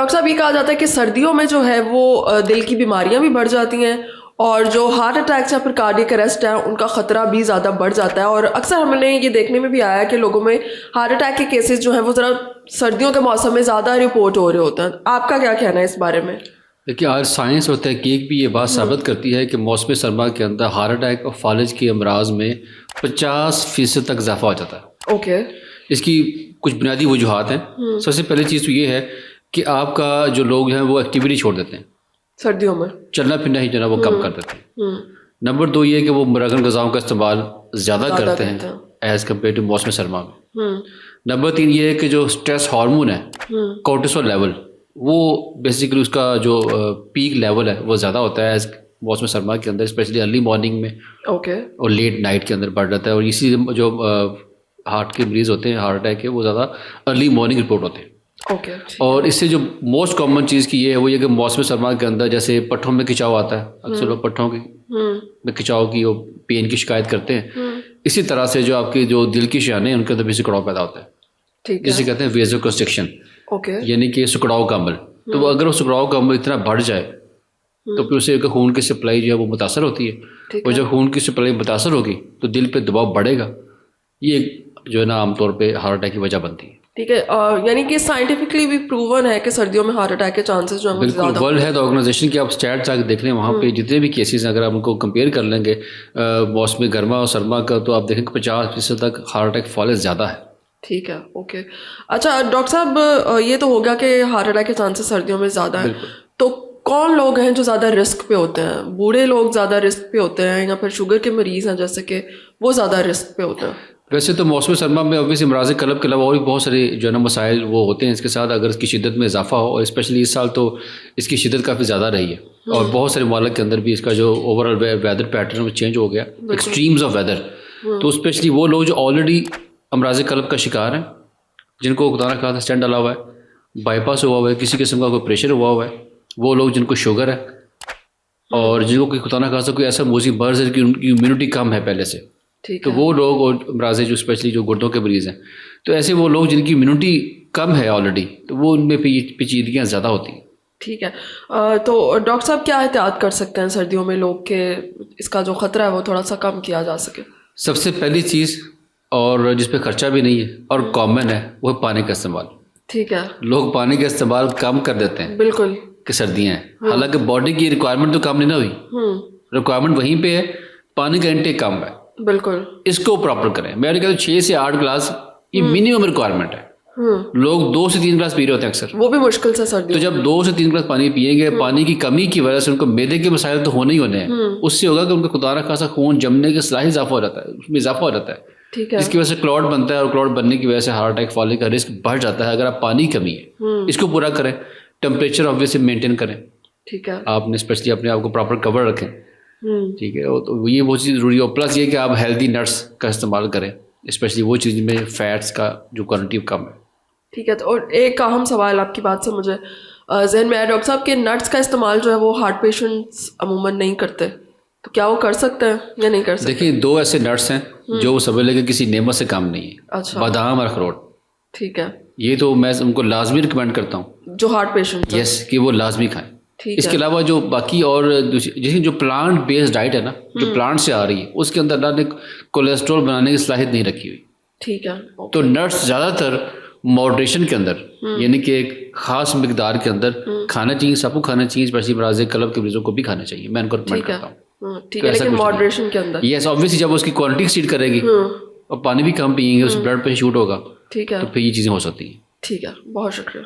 Doctor صاحب یہ کہا جاتا ہے کہ سردیوں میں جو ہے وہ دل کی بیماریاں بھی بڑھ جاتی ہیں اور جو ہارٹ اٹیکس یا پھر کارڈیک اریسٹ ہے ان کا خطرہ بھی زیادہ بڑھ جاتا ہے, اور اکثر ہم نے یہ دیکھنے میں بھی آیا ہے کہ لوگوں میں ہارٹ اٹیک کے کیسز جو ہیں وہ ذرا سردیوں کے موسم میں زیادہ رپورٹ ہو رہے ہوتے ہیں. آپ کا کیا کہنا ہے اس بارے میں؟ دیکھیے آج سائنس اور تحقیق بھی یہ بات ثابت کرتی ہے کہ موسم سرما کے اندر ہارٹ اٹیک اور فالج کے امراض میں 50% تک اضافہ ہو جاتا ہے. اوکے. اس کی کچھ بنیادی وجوہات ہیں. سب سے پہلی چیز تو یہ ہے کہ آپ کا جو لوگ ہیں وہ ایکٹیویٹی چھوڑ دیتے ہیں سردیوں میں, چلنا پھرنا ہی جو ہے وہ کم کر دیتے ہیں. نمبر 2 یہ ہے کہ وہ مرغن غذاؤں کا استعمال زیادہ کرتے ہیں ایز کمپیئر ٹو موسم سرما میں. نمبر 3 یہ ہے کہ جو اسٹریس ہارمون ہے کورٹیسول لیول, وہ بیسیکلی اس کا جو پیک لیول ہے وہ زیادہ ہوتا ہے ایز موسم سرما کے اندر, اسپیشلی ارلی مارننگ میں اور لیٹ نائٹ کے اندر بڑھ جاتا ہے. اور اسی جو ہارٹ کے مریض ہوتے ہیں ہارٹ اٹیک کے وہ زیادہ ارلی مارننگ رپورٹ ہوتے ہیں. اور اس سے جو موسٹ کامن چیز کی یہ ہے وہ یہ کہ موسم سرما کے اندر جیسے پٹھوں میں کھچاؤ آتا ہے, اکثر لوگ پٹھوں میں کھچاؤ کی وہ پین کی شکایت کرتے ہیں. اسی طرح سے جو آپ کے جو دل کی شانے ہیں ان کے اندر بھی سکڑاؤ پیدا ہوتا ہے, جسے کہتے ہیں ویزو کنسٹرکشن, یعنی کہ سکڑاؤ کا عمل. تو اگر وہ سکڑاؤ کا عمل اتنا بڑھ جائے تو پھر اسے خون کی سپلائی جو ہے وہ متاثر ہوتی ہے, اور جب خون کی سپلائی متاثر ہوگی تو دل پہ دباؤ بڑھے گا. یہ جو ہے نا عام طور پہ ہارٹ اٹیک کی وجہ بنتی ہے. ٹھیک ہے, یعنی کہ سائنٹیفکلی بھی پروون ہے کہ سردیوں میں ہارٹ اٹیک کے چانسز جو ہیں بالکل. ورلڈ ہیلتھ آرگنائزیشن کی آپ اسٹیٹس آ کے دیکھ لیں, وہاں پہ جتنے بھی کیسز ہیں اگر آپ ان کو کمپیئر کر لیں گے موسم گرما اور سرما کا, تو آپ دیکھیں کہ 50% تک ہارٹ اٹیک فالج زیادہ ہے. ٹھیک ہے, اوکے. اچھا ڈاکٹر صاحب یہ تو ہو گیا کہ ہارٹ اٹیک کے چانسز سردیوں میں زیادہ ہیں, تو کون لوگ ہیں جو زیادہ رسک پہ ہوتے ہیں؟ بوڑھے لوگ زیادہ رسک پہ ہوتے ہیں یا پھر شوگر کے مریض ہیں جیسے کہ وہ زیادہ رسک پہ ہوتے ہیں؟ ویسے تو موسم سرما میں اوبیسلی امراض قلب کے علاوہ اور بھی بہت سارے جو ہے نا مسائل وہ ہوتے ہیں اس کے ساتھ, اگر اس کی شدت میں اضافہ ہو, اور اسپیشلی اس سال تو اس کی شدت کافی زیادہ رہی ہے, اور بہت سارے ممالک کے اندر بھی اس کا جو اوور آل ویدر پیٹرن میں چینج ہو گیا, ایکسٹریمز آف ویدر. تو اسپیشلی وہ لوگ جو آلریڈی امراض قلب کا شکار ہیں, جن کو خدا نہ خواستہ اسٹینٹ ڈالا ہوا ہے, بائی پاس ہوا ہوا ہے, کسی قسم کا کوئی پریشر ہوا ہوا ہے, وہ لوگ جن کو شوگر ہے, اور جن کو خدا نہ خواستہ کوئی ایسا موذی مرض ہے کہ ان کی امیونٹی کم ہے پہلے سے, تو وہ لوگ, اور امراض جو اسپیشلی جو گردوں کے مریض ہیں, تو ایسے وہ لوگ جن کی امیونٹی کم ہے آلریڈی, تو وہ ان میں پیچیدگیاں زیادہ ہوتی ہیں. ٹھیک ہے, تو ڈاکٹر صاحب کیا احتیاط کر سکتے ہیں سردیوں میں لوگ کہ اس کا جو خطرہ ہے وہ تھوڑا سا کم کیا جا سکے؟ سب سے پہلی چیز, اور جس پہ خرچہ بھی نہیں ہے اور کامن ہے, وہ پانی کا استعمال. ٹھیک ہے, لوگ پانی کا استعمال کم کر دیتے ہیں بالکل کہ سردیاں ہیں, حالانکہ باڈی کی ریکوائرمنٹ تو کم نہیں نہ ہوئی, ریکوائرمنٹ وہیں پہ ہے, پانی کا انٹیک کم ہے. بالکل, اس کو پراپر کریں. میں نے کہا 6 سے 8 گلاس یہ منیمم ریکوائرمنٹ ہے. لوگ 2 سے 3 گلاس پی رہے ہوتے ہیں اکثر, وہ بھی مشکل سے سردی. تو جب 2 سے 3 گلاس پانی پیئیں گے, پانی کی کمی کی وجہ سے ان کو معدے کے مسائل تو ہونے ہی ہونے ہیں. اس سے ہوگا کہ ان کا خدا نہ خواستہ خون جمنے کی صلاحیت اضافہ ہو جاتا ہے, اس میں اضافہ ہو جاتا ہے, جس کی وجہ سے کلوٹ بنتا ہے, اور کلوٹ بننے کی وجہ سے ہارٹ اٹیک فالج کا رسک بڑھ جاتا ہے. اگر آپ پانی کمی ہے اس کو پورا کریں, ٹیمپریچر آبویسلی مینٹین کریں. ٹھیک ہے, آپ نے اسپیشلی اپنے آپ کو پراپر کور رکھیں. ٹھیک ہے, تو یہ بہت چیز ضروری ہے. پلس یہ کہ آپ ہیلدی نٹس کا استعمال کریں, اسپیشلی وہ چیز میں فیٹس کا جو کوانٹٹی کم ہے. ٹھیک ہے, اور ایک اہم سوال آپ کی بات سے مجھے ذہن میں آیا ڈاکٹر صاحب کہ نٹس کا استعمال جو ہے وہ ہارٹ پیشنٹس عموماً نہیں کرتے, تو کیا وہ کر سکتے ہیں یا نہیں کر سکتے؟ دیکھیے 2 ایسے نٹس ہیں جو سمجھ لیں کہ کسی نعمت سے کام نہیں ہے, بادام اور اخروٹ. ٹھیک ہے, یہ تو میں ان کو لازمی ریکمینڈ کرتا ہوں جو ہارٹ پیشنٹ, یس, کہ وہ لازمی کھائیں. اس کے علاوہ جو باقی اور جیسے جو پلانٹ بیسڈ ڈائٹ ہے نا, جو پلانٹ سے آ رہی ہے, اس کے اندر اللہ نے کولیسٹرول بنانے کی صلاحیت نہیں رکھی ہوئی. ٹھیک ہے, تو نٹس زیادہ تر ماڈریشن کے اندر, یعنی کہ ایک خاص مقدار کے اندر کھانا چاہیے, سب کو کھانا چاہیے, اسپیشلی امراض قلب کے مریضوں کو بھی کھانا چاہیے. میں ان کو ریکمینڈ کرتا ہوں. ٹھیک ہے, لیکن ماڈریشن کے اندر. یس, آبویسلی جب اس کی کوانٹٹی ایکسیڈ کرے گی اور پانی بھی کم پئیں گے, اس بلڈ پہ شوٹ ہوگا, ٹھیک ہے, تو پھر یہ چیزیں ہو سکتی ہیں. ٹھیک ہے, بہت شکریہ.